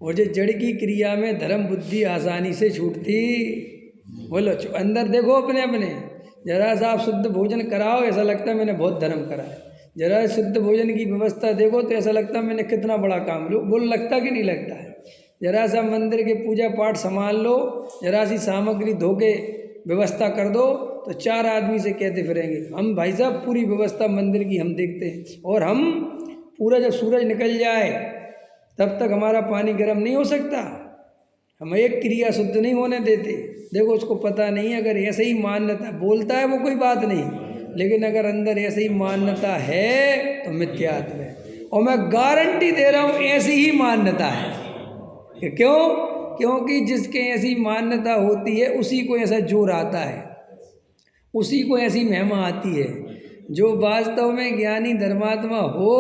और जो जड़ की क्रिया में धर्म बुद्धि आसानी से छूटती। बोलो अंदर देखो अपने अपने, जरा सा आप शुद्ध भोजन कराओ, ऐसा लगता है मैंने बहुत धर्म करा है। जरा शुद्ध भोजन की व्यवस्था देखो तो ऐसा लगता है मैंने कितना बड़ा काम लो। बोल लगता कि नहीं लगता है? जरा सा मंदिर के पूजा पाठ संभाल लो, जरा सी सामग्री धो के व्यवस्था कर दो, तो 4 आदमी से कहते फिरेंगे हम भाई साहब पूरी व्यवस्था मंदिर की हम देखते हैं। और हम पूरा जब सूरज निकल जाए तब तक हमारा पानी गर्म नहीं हो सकता, हम एक क्रिया शुद्ध नहीं होने देते। देखो उसको पता नहीं, अगर ऐसे ही मान्यता बोलता है वो कोई बात नहीं, लेकिन अगर अंदर ऐसे ही मान्यता है तो मिथ्यात्व है। और मैं गारंटी दे रहा हूँ ऐसी ही मान्यता है। क्यों? क्योंकि जिसके ऐसी मान्यता होती है उसी को ऐसा जोर आता है, उसी को ऐसी महिमा आती है। जो वास्तव में ज्ञानी धर्मात्मा हो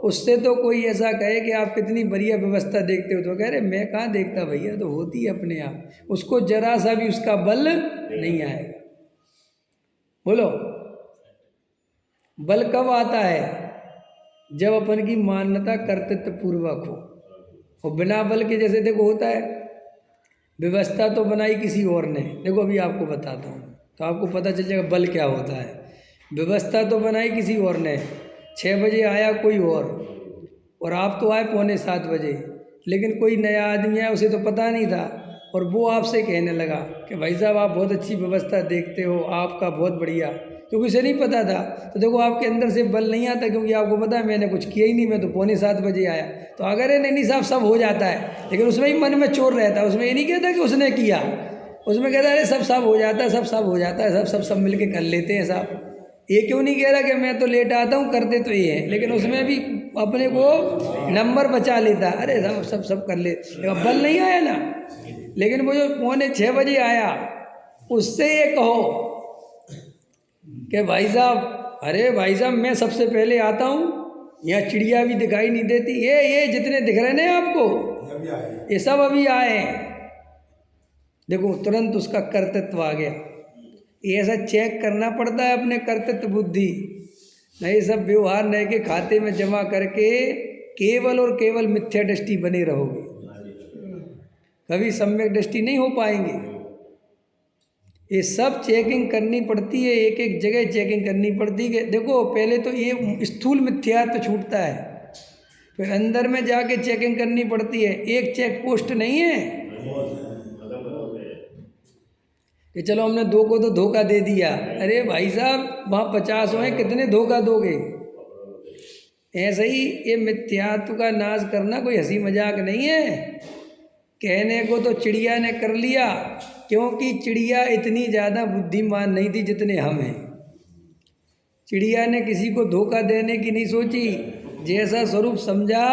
उससे तो कोई ऐसा कहे कि आप कितनी बढ़िया व्यवस्था देखते हो, तो कह रहे मैं कहाँ देखता भैया, तो होती है अपने आप, उसको जरा सा भी उसका बल नहीं आएगा। बोलो बल कब आता है? जब अपन की मान्यता कर्तृत्व पूर्वक हो। और बिना बल के जैसे देखो होता है, व्यवस्था तो बनाई किसी और ने। देखो अभी आपको बताता हूँ तो आपको पता चल जाएगा बल क्या होता है। व्यवस्था तो बनाई किसी और ने, 6 बजे आया कोई और आप तो आए 6:45 बजे, लेकिन कोई नया आदमी आया, उसे तो पता नहीं था, और वो आपसे कहने लगा कि भाई साहब आप बहुत अच्छी व्यवस्था देखते हो, आपका बहुत बढ़िया, क्योंकि उसे नहीं पता था। तो देखो आपके अंदर से बल नहीं आता, क्योंकि आपको पता है मैंने कुछ किया ही नहीं, मैं तो 6:45 आया। तो अगर ये नहीं साहब सब हो जाता है, लेकिन उसमें ही मन में चोर रहता है। उसमें ये नहीं कहता कि उसने किया, उसमें कहता है अरे सब हो जाता है, सब हो जाता है, सब मिल के कर लेते हैं साहब। ये क्यों नहीं कह रहा कि मैं तो लेट आता हूँ, करते तो ये है, लेकिन उसमें भी अपने को नंबर बचा लेता, अरे सब कर ले, बल नहीं आया ना। लेकिन वो जो 5:45 आया, उससे ये कहो कि भाई साहब, अरे भाई साहब मैं सबसे पहले आता हूँ, यहाँ चिड़िया भी दिखाई नहीं देती, ये जितने दिख रहे हैं आपको, ये सब अभी आए हैं। देखो तुरंत उसका कर्तृत्व आ गया। ये ऐसा चेक करना पड़ता है अपने कर्तृत्व बुद्धि, नहीं सब व्यवहार नए के खाते में जमा करके केवल और केवल मिथ्या दृष्टि बने रहोगे, कभी सम्यक दृष्टि नहीं हो पाएंगे। ये सब चेकिंग करनी पड़ती है, एक एक जगह चेकिंग करनी पड़ती है। देखो पहले तो ये स्थूल मिथ्यात्व छूटता है, फिर अंदर में जाके चेकिंग करनी पड़ती है। एक चेक पोस्ट नहीं है कि चलो हमने 2 को तो धोखा दे दिया, अरे भाई साहब वहाँ 50 हैं, कितने धोखा दोगे। ऐसे ही ये मिथ्यात्व का नाश करना कोई हंसी मजाक नहीं है। कहने को तो चिड़िया ने कर लिया, क्योंकि चिड़िया इतनी ज़्यादा बुद्धिमान नहीं थी जितने हम हैं। चिड़िया ने किसी को धोखा देने की नहीं सोची, जैसा स्वरूप समझा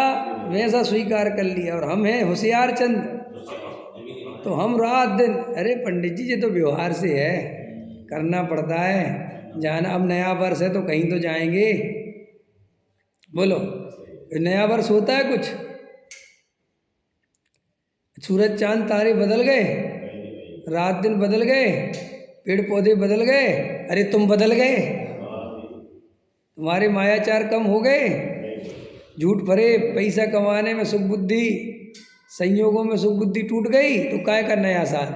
वैसा स्वीकार कर लिया। और हम हैं होशियार चंद, तो हम रात दिन, अरे पंडित जी ये तो व्यवहार से है, करना पड़ता है, जाना। अब नया वर्ष है तो कहीं तो जाएंगे, बोलो नया वर्ष होता है कुछ? सूरज चांद तारे बदल गए, रात दिन बदल गए, पेड़ पौधे बदल गए, अरे तुम बदल गए, तुम्हारे मायाचार कम हो गए, झूठ भरे पैसा कमाने में सुख बुद्धि, संयोगों में सुख बुद्धि टूट गई, तो काय का नया साल,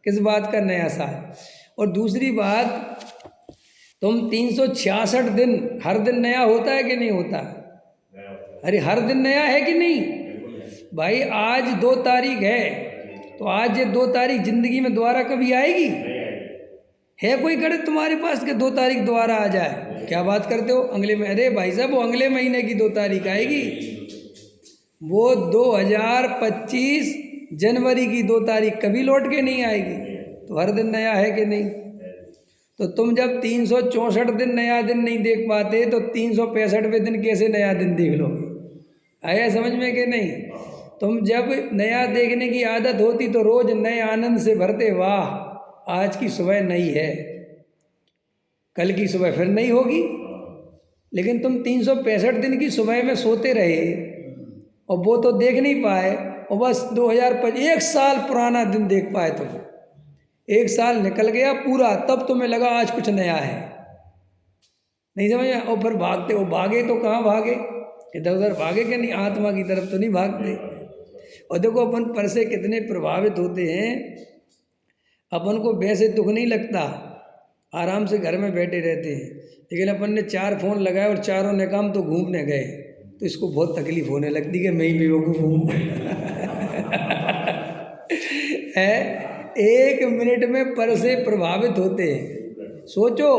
किस बात का नया साल। और दूसरी बात, तुम 366 दिन, हर दिन नया होता है कि नहीं होता? अरे हर दिन नया है कि नहीं भाई? आज 2 तारीख है, तो आज ये 2 तारीख जिंदगी में दोबारा कभी आएगी? है कोई गणित तुम्हारे पास कि 2 तारीख दोबारा आ जाए? क्या बात करते हो, अगले में, अरे भाई साहब वो अगले महीने की 2 तारीख आएगी, वो 2025 जनवरी की 2 तारीख कभी लौट के नहीं आएगी। तो हर दिन नया है कि नहीं? तो तुम जब 364 दिन नया दिन नहीं देख पाते, तो 365वें दिन कैसे नया दिन देख लोगे? आया समझ में कि नहीं? तुम जब नया देखने की आदत होती तो रोज नए आनंद से भरते, वाह आज की सुबह नई है, कल की सुबह फिर नई होगी। लेकिन तुम 365 दिन की सुबह में सोते रहे और वो तो देख नहीं पाए, और बस 2025 1 साल पुराना दिन देख पाए तुम। 1 साल निकल गया पूरा, तब तुम्हें लगा आज कुछ नया है, नहीं समझ में? और फिर भागते हो, भागे तो कहाँ भागे, इधर उधर भागे कि नहीं, आत्मा की तरफ तो नहीं भागते। और देखो अपन पर से कितने प्रभावित होते हैं, अपन को वैसे दुख नहीं लगता, आराम से घर में बैठे रहते हैं, लेकिन अपन ने 4 फोन लगाए और चारों ने काम तो घूमने गए, तो इसको बहुत तकलीफ होने लगती कि मैं ही बेवकूफ़ हूँ। है 1 मिनट में पर से प्रभावित होते हैं। सोचो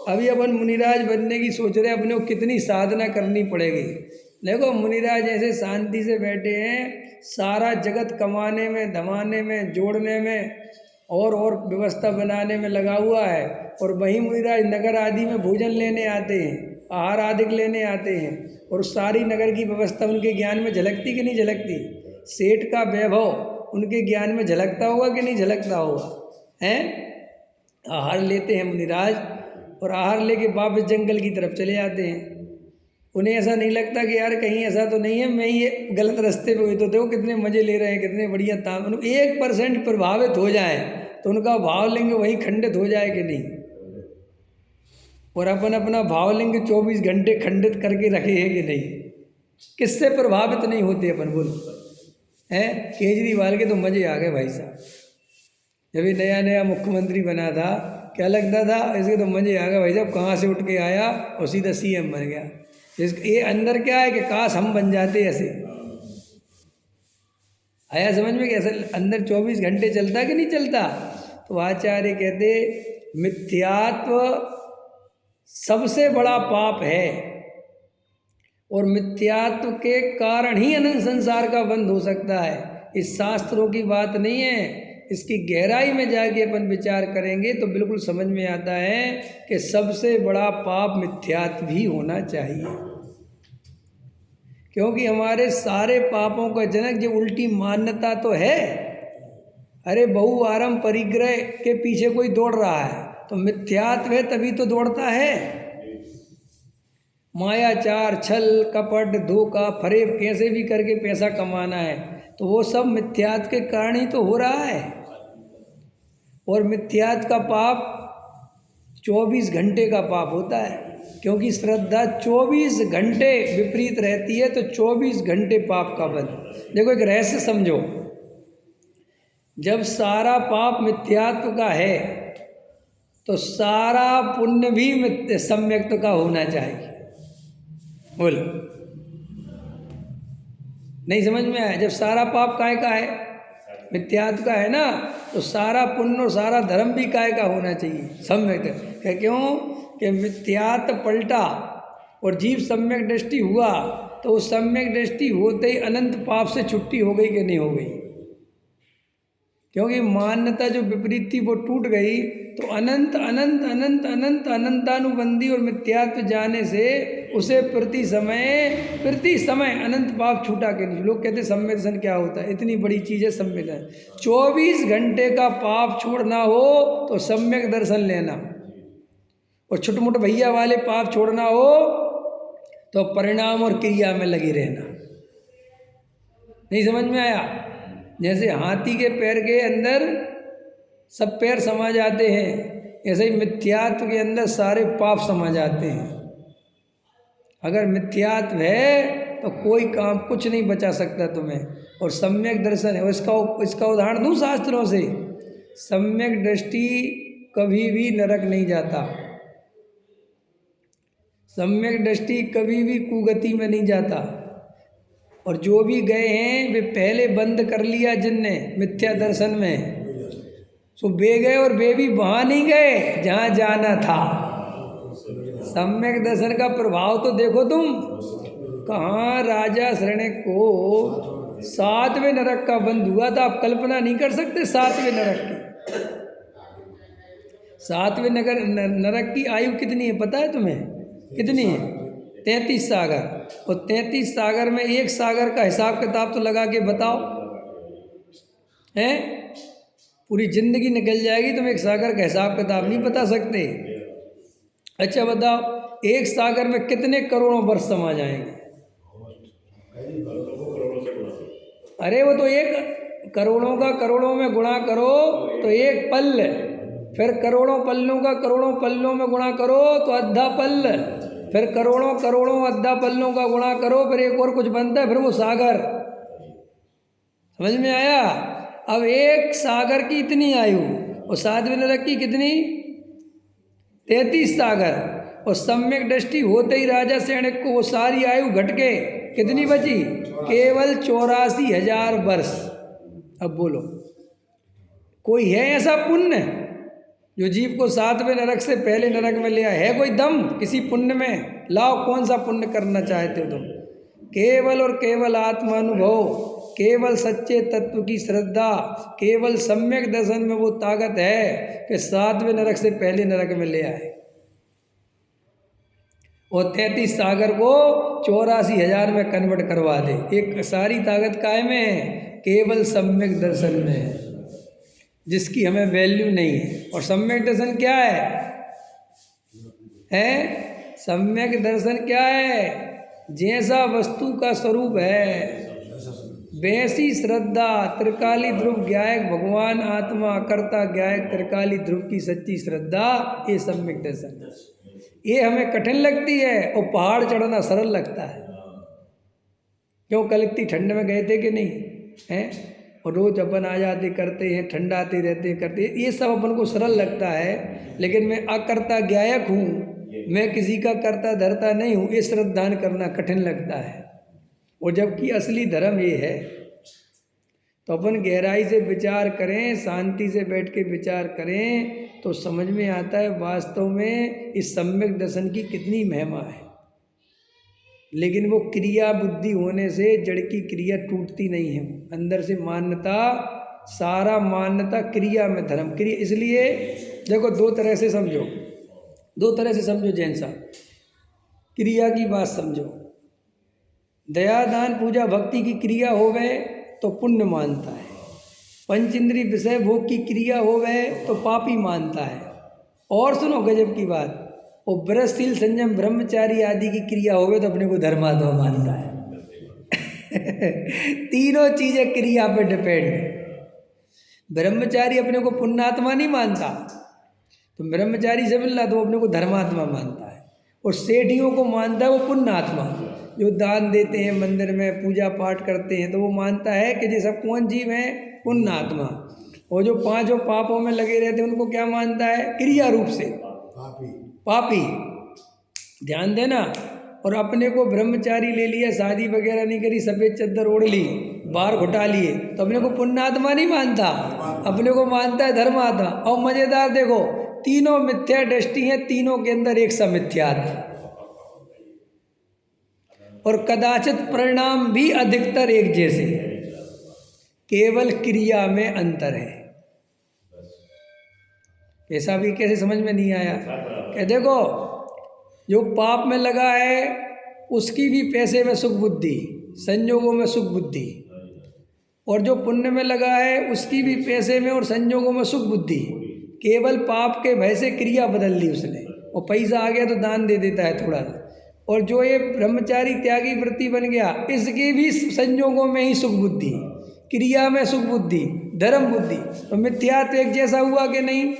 अभी अपन मुनिराज बनने की सोच रहे हैं, अपने को कितनी साधना करनी पड़ेगी। देखो मुनिराज ऐसे शांति से बैठे हैं, सारा जगत कमाने में, धमाने में, जोड़ने में और व्यवस्था बनाने में लगा हुआ है, और वहीं मुनिराज नगर आदि में भोजन लेने आते हैं, आहार आदि लेने आते हैं, और सारी नगर की व्यवस्था उनके ज्ञान में झलकती कि नहीं झलकती? सेठ का वैभव उनके ज्ञान में झलकता होगा कि नहीं झलकता होगा? हैं, आहार लेते हैं मुनिराज, और आहार लेके वापस जंगल की तरफ चले आते हैं। उन्हें ऐसा नहीं लगता कि यार कहीं ऐसा तो नहीं है मैं ये गलत रास्ते पे हुई, तो देखो कितने मज़े ले रहे हैं, कितने बढ़िया ताम। 1% प्रभावित हो जाए तो उनका भाव लेंगे वहीं खंडित हो जाए कि नहीं? और अपन अपना भावलिंग 24 घंटे खंडित करके रखे हैं कि नहीं? किससे प्रभावित नहीं होते अपन, बोलो? हैं, केजरीवाल के तो मजे आ गए भाई साहब। जब ये नया नया मुख्यमंत्री बना था, क्या लगता था? इसके तो मजे आ गए भाई साहब, कहाँ से उठ के आया और सीधा सीएम बन गया। ये अंदर क्या है कि काश हम बन जाते ऐसे। आया समझ में? कैसे अंदर 24 घंटे चलता कि नहीं चलता? तो आचार्य कहते मिथ्यात्व सबसे बड़ा पाप है, और मिथ्यात्व के कारण ही अनंत संसार का बंध हो सकता है। इस शास्त्रों की बात नहीं है, इसकी गहराई में जाके अपन विचार करेंगे तो बिल्कुल समझ में आता है कि सबसे बड़ा पाप मिथ्यात्व भी होना चाहिए। क्योंकि हमारे सारे पापों का जनक जो उल्टी मान्यता तो है। अरे बहुआरम परिग्रह के पीछे कोई दौड़ रहा है तो मिथ्यात्व है, तभी तो दौड़ता है। मायाचार, छल, कपट, धोखा, फरेब, कैसे भी करके पैसा कमाना है, तो वो सब मिथ्यात्व के कारण ही तो हो रहा है। और मिथ्यात्व का पाप 24 घंटे का पाप होता है, क्योंकि श्रद्धा 24 घंटे विपरीत रहती है, तो 24 घंटे पाप का बंध। देखो एक रहस्य समझो, जब सारा पाप मिथ्यात्व का है तो सारा पुण्य भी सम्यक्त का होना चाहिए। बोलो, नहीं समझ में आया? जब सारा पाप काय का है? मिथ्यात्व का है ना, तो सारा पुण्य और सारा धर्म भी काय का होना चाहिए? सम्यक। क्यों? कि मिथ्यात्व पलटा और जीव सम्यक दृष्टि हुआ, तो उस सम्यक दृष्टि होते ही अनंत पाप से छुट्टी हो गई कि नहीं हो गई? क्योंकि मान्यता जो विपरीत थी वो टूट गई, तो अनंत अनंत अनंत अनंत अनंतानुबंधी और मिथ्यात्व जाने से उसे प्रति समय अनंत पाप छूटा के नहीं। लोग कहते सम्यक दर्शन क्या होता है? इतनी बड़ी चीज़ है सम्यक दर्शन। 24 घंटे का पाप छोड़ना हो तो सम्यक दर्शन लेना, और छुटमुट भैया वाले पाप छोड़ना हो तो परिणाम और क्रिया में लगी रहना। नहीं समझ में आया? जैसे हाथी के पैर के अंदर सब पैर समा जाते हैं, ऐसे ही मिथ्यात्व के अंदर सारे पाप समा जाते हैं। अगर मिथ्यात्व है तो कोई काम कुछ नहीं बचा सकता तुम्हें, और सम्यक दर्शन है। और इसका उदाहरण दूँ शास्त्रों से। सम्यक दृष्टि कभी भी नरक नहीं जाता, सम्यक दृष्टि कभी भी कुगति में नहीं जाता, और जो भी गए हैं वे पहले बंद कर लिया जिनने मिथ्या दर्शन में, सो बे गए, और बे भी वहाँ नहीं गए जहाँ जाना था। सम्यक दर्शन का प्रभाव तो देखो तुम, कहाँ राजा शरण्य को 7वें नरक का बंद हुआ था। आप कल्पना नहीं कर सकते 7वें नरक की। 7वें नरक की आयु कितनी है पता है तुम्हें? कितनी है? 33 सागर। और 33 सागर में एक सागर का हिसाब किताब तो लगा के बताओ, हैं? पूरी जिंदगी निकल जाएगी, तुम एक सागर का हिसाब किताब नहीं बता सकते। अच्छा बताओ, एक सागर में कितने करोड़ों वर्ष समा जाएंगे? अरे वो तो एक करोड़ों का करोड़ों में गुणा करो तो एक पल, फिर करोड़ों पल्लों का करोड़ों पल्लों में गुणा करो तो आधा पल, फिर करोड़ों करोड़ों आधा पल्लों का गुणा करो, फिर एक और कुछ बनता है, फिर वो सागर। समझ में आया? अब एक सागर की इतनी आयु, और 7वें नरक की कितनी? 33 सागर। और सम्यक दृष्टि होते ही राजा सैनिक को वो सारी आयु घट के कितनी बची? केवल 84,000 वर्ष। अब बोलो, कोई है ऐसा पुण्य जो जीव को 7वें नरक से पहले नरक में ले आए? है कोई दम किसी पुण्य में? लाओ, कौन सा पुण्य करना चाहते हो तुम? केवल और केवल आत्मानुभव, केवल सच्चे तत्व की श्रद्धा, केवल सम्यक दर्शन में वो ताकत है कि 7वें नरक से पहले नरक में ले आए, और 33 सागर को 84,000 में कन्वर्ट करवा दे। एक सारी ताकत काय में है? केवल सम्यक दर्शन में है, जिसकी हमें वैल्यू नहीं है। और सम्यक दर्शन क्या है? सम्यक दर्शन क्या है? जैसा वस्तु का स्वरूप है वैसी श्रद्धा, त्रिकाली ध्रुव ज्ञायक भगवान आत्मा कर्ता ज्ञायक त्रिकाली ध्रुव की सच्ची श्रद्धा, ये सम्यक दर्शन। ये हमें कठिन लगती है और पहाड़ चढ़ना सरल लगता है। क्यों? कल इतनी ठंड में गए थे कि नहीं हैं? और रोज अपन आ जाते करते हैं, ठंडा आते रहते हैं करते हैं, ये सब अपन को सरल लगता है। लेकिन मैं अकर्ता ज्ञायक हूँ, मैं किसी का कर्ता धरता नहीं हूँ, ये श्रद्धान करना कठिन लगता है। और जबकि असली धर्म ये है। तो अपन गहराई से विचार करें, शांति से बैठ के विचार करें तो समझ में आता है वास्तव में इस सम्यक दर्शन की कितनी महिमा है। लेकिन वो क्रिया बुद्धि होने से जड़ की क्रिया टूटती नहीं है। अंदर से मान्यता, सारा मान्यता क्रिया में धर्म क्रिया। इसलिए देखो दो तरह से समझो जैन साहब, क्रिया की बात समझो। दया दान पूजा भक्ति की क्रिया हो गए तो पुण्य मानता है, पंच इंद्रिय विषय भोग की क्रिया हो गए तो पापी मानता है। और सुनो गजब की बात, और व्रतशील संयम ब्रह्मचारी आदि की क्रिया हो गए तो अपने को धर्मात्मा मानता है। तीनों चीजें क्रिया पे डिपेंड है। ब्रह्मचारी अपने को पुण्यात्मा नहीं मानता, तो ब्रह्मचारी से मिलना तो अपने को धर्मात्मा मानता है। और सेठियों को मानता है वो पुण्यात्मा, जो दान देते हैं, मंदिर में पूजा पाठ करते हैं, तो वो मानता है कि जैसा कौन जीव है, पुण्यात्मा। और जो पांचों पापों में लगे रहते हैं उनको क्या मानता है? क्रिया रूप से पापी। ध्यान देना। और अपने को ब्रह्मचारी ले लिया, शादी वगैरह नहीं करी, सफेद चद्दर ओढ़ ली, बार घुटा लिए, तो अपने को पुण्यात्मा नहीं मानता, अपने को मानता है धर्मात्मा। और मजेदार देखो, तीनों मिथ्या दृष्टि है, तीनों के अंदर एक सा मिथ्यात्व, और कदाचित परिणाम भी अधिकतर एक जैसे, केवल क्रिया में अंतर है। ऐसा भी कैसे समझ में नहीं आया? क्या देखो, जो पाप में लगा है उसकी भी पैसे में सुख बुद्धि, संजोगों में सुख बुद्धि, और जो पुण्य में लगा है उसकी भी पैसे में और संजोगों में सुख बुद्धि। केवल पाप के भय से क्रिया बदल ली उसने, और पैसा आ गया तो दान दे देता है थोड़ा। और जो ये ब्रह्मचारी त्यागी वृत्ति बन गया, इसकी भी संजोगों में ही सुख बुद्धि, क्रिया में सुख बुद्धि, धर्म बुद्धि। तो मिथ्यात्व एक जैसा हुआ कि नहीं?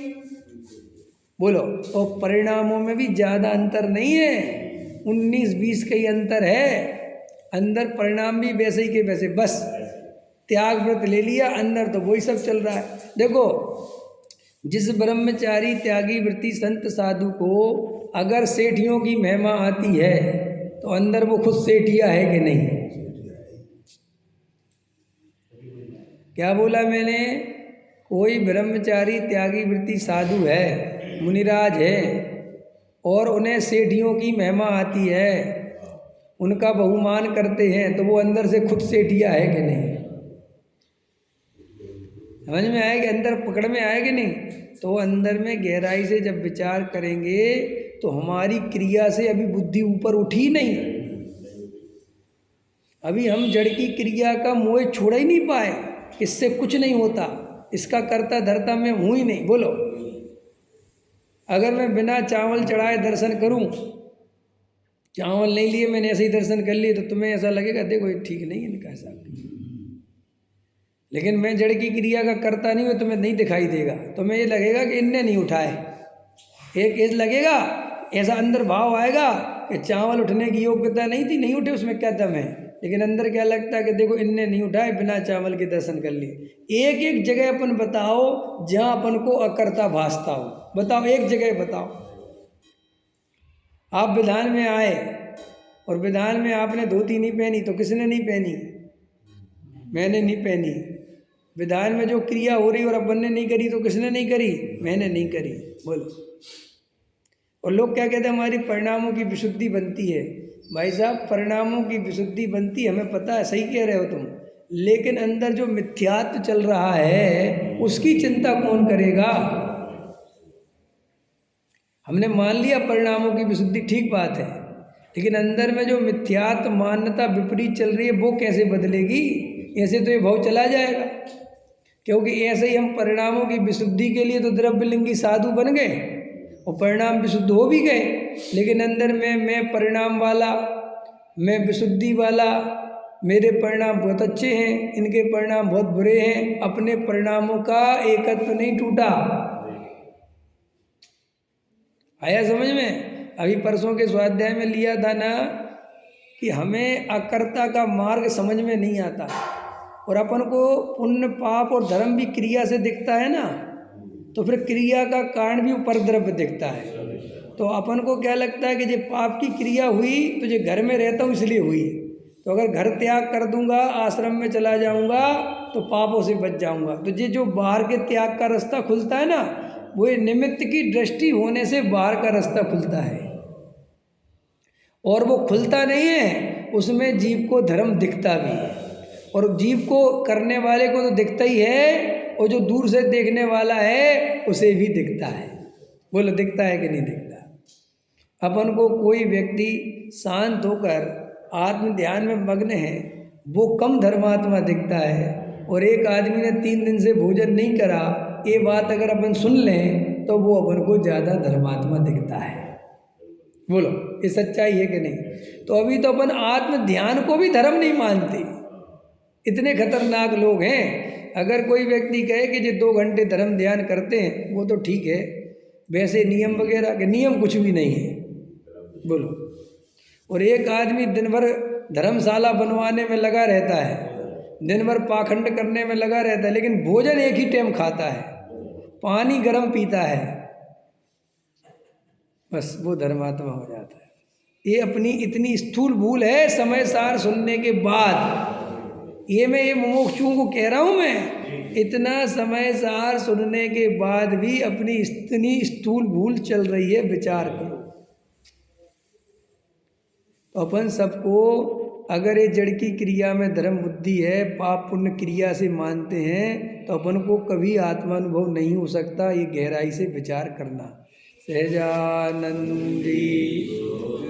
बोलो। और परिणामों में भी ज़्यादा अंतर नहीं है, 19-20 का ही अंतर है। अंदर परिणाम भी वैसे ही के वैसे, बस त्याग व्रत ले लिया, अंदर तो वही सब चल रहा है। देखो, जिस ब्रह्मचारी त्यागी वृत्ति संत साधु को अगर सेठियों की महिमा आती है तो अंदर वो खुद सेठिया है कि नहीं? क्या बोला मैंने? कोई ब्रह्मचारी त्यागी वृत्ति साधु है, मुनिराज है, और उन्हें सेठियों की महिमा आती है, उनका बहुमान करते हैं, तो वो अंदर से खुद सेठिया है कि नहीं? समझ में आएगी? अंदर पकड़ में आएगी नहीं? तो अंदर में गहराई से जब विचार करेंगे तो हमारी क्रिया से अभी बुद्धि ऊपर उठी नहीं, अभी हम जड़ की क्रिया का मोह छोड़ ही नहीं पाए। इससे कुछ नहीं होता, इसका कर्ता धर्ता मैं हूँ ही नहीं। बोलो, अगर मैं बिना चावल चढ़ाए दर्शन करूं, चावल नहीं लिए मैंने ऐसे ही दर्शन कर लिए, तो तुम्हें ऐसा लगेगा देखो ये ठीक नहीं है इनका ऐसा। लेकिन मैं जड़ की क्रिया का करता नहीं हूँ, तुम्हें नहीं दिखाई देगा, तुम्हें ये लगेगा कि इनने नहीं उठाए। एक एज लगेगा, ऐसा अंदर भाव आएगा कि चावल उठने की योग्यता नहीं थी, नहीं उठे, उसमें क्या दम है। लेकिन अंदर क्या लगता है कि देखो इनने नहीं उठाए, बिना चावल के दर्शन कर लिए। एक एक जगह अपन बताओ जहाँ अपन को अकर्ता भासता हो, बताओ एक जगह बताओ। आप विधान में आए और विधान में आपने धोती नहीं पहनी, तो किसने नहीं पहनी? मैंने नहीं पहनी। विधान में जो क्रिया हो रही और अपन ने नहीं करी, तो किसने नहीं करी? मैंने नहीं करी। बोलो। और लोग क्या कहते हैं हमारी परिणामों की विशुद्धि बनती है। भाई साहब, परिणामों की विशुद्धि बनती, हमें पता है, सही कह रहे हो तुम, लेकिन अंदर जो मिथ्यात्व चल रहा है उसकी चिंता कौन करेगा? हमने मान लिया परिणामों की विशुद्धि, ठीक बात है, लेकिन अंदर में जो मिथ्यात्व मान्यता विपरीत चल रही है वो कैसे बदलेगी? ऐसे तो ये भाव चला जाएगा। क्योंकि ऐसे ही हम परिणामों की विशुद्धि के लिए तो द्रव्यलिंगी साधु बन गए और परिणाम विशुद्ध हो भी गए, लेकिन अंदर में मैं परिणाम वाला, मैं विशुद्धि वाला, मेरे परिणाम बहुत अच्छे हैं, इनके परिणाम बहुत बुरे हैं, अपने परिणामों का एकत्व नहीं टूटा। आया समझ में? अभी परसों के स्वाध्याय में लिया था ना कि हमें अकर्ता का मार्ग समझ में नहीं आता, और अपन को पुण्य पाप और धर्म भी क्रिया से दिखता है ना, तो फिर क्रिया का कारण भी उपद्रव दिखता है। तो अपन को क्या लगता है कि जो पाप की क्रिया हुई तो जो घर में रहता हूँ इसलिए हुई, तो अगर घर त्याग कर दूंगा, आश्रम में चला जाऊंगा तो पापों से बच जाऊंगा। तो ये जो बाहर के त्याग का रास्ता खुलता है ना, वो निमित्त की दृष्टि होने से बाहर का रास्ता खुलता है, और वो खुलता नहीं है, उसमें जीव को धर्म दिखता भी है, और जीव को करने वाले को तो दिखता ही है, और जो दूर से देखने वाला है उसे भी दिखता है। बोलो दिखता है कि नहीं दिखता? अपन को कोई व्यक्ति शांत होकर आत्म ध्यान में मग्न है, वो कम धर्मात्मा दिखता है, और एक आदमी ने 3 दिन से भोजन नहीं करा, ये बात अगर अपन सुन लें तो वो अपन को ज़्यादा धर्मात्मा दिखता है। बोलो ये सच्चाई है कि नहीं? तो अभी तो अपन आत्म ध्यान को भी धर्म नहीं मानते, इतने खतरनाक लोग हैं। अगर कोई व्यक्ति कहे कि जो 2 घंटे धर्म ध्यान करते हैं वो तो ठीक है, वैसे नियम वगैरह के नियम कुछ भी नहीं है। बोलो, और एक आदमी दिन भर धर्मशाला बनवाने में लगा रहता है, दिन भर पाखंड करने में लगा रहता है, लेकिन भोजन एक ही टाइम खाता है, पानी गर्म पीता है, बस वो धर्मात्मा हो जाता है। ये अपनी इतनी स्थूल भूल है समय सार सुनने के बाद। मैं मुमुक्षुओं को कह रहा हूँ, मैं इतना समय सार सुनने के बाद भी अपनी इतनी स्थूल भूल चल रही है, विचार करो। तो अपन सबको अगर ये जड़ की क्रिया में धर्म बुद्धि है, पाप पुण्य क्रिया से मानते हैं, तो अपन को कभी आत्मानुभव नहीं हो सकता। ये गहराई से विचार करना। सहजानंद जी।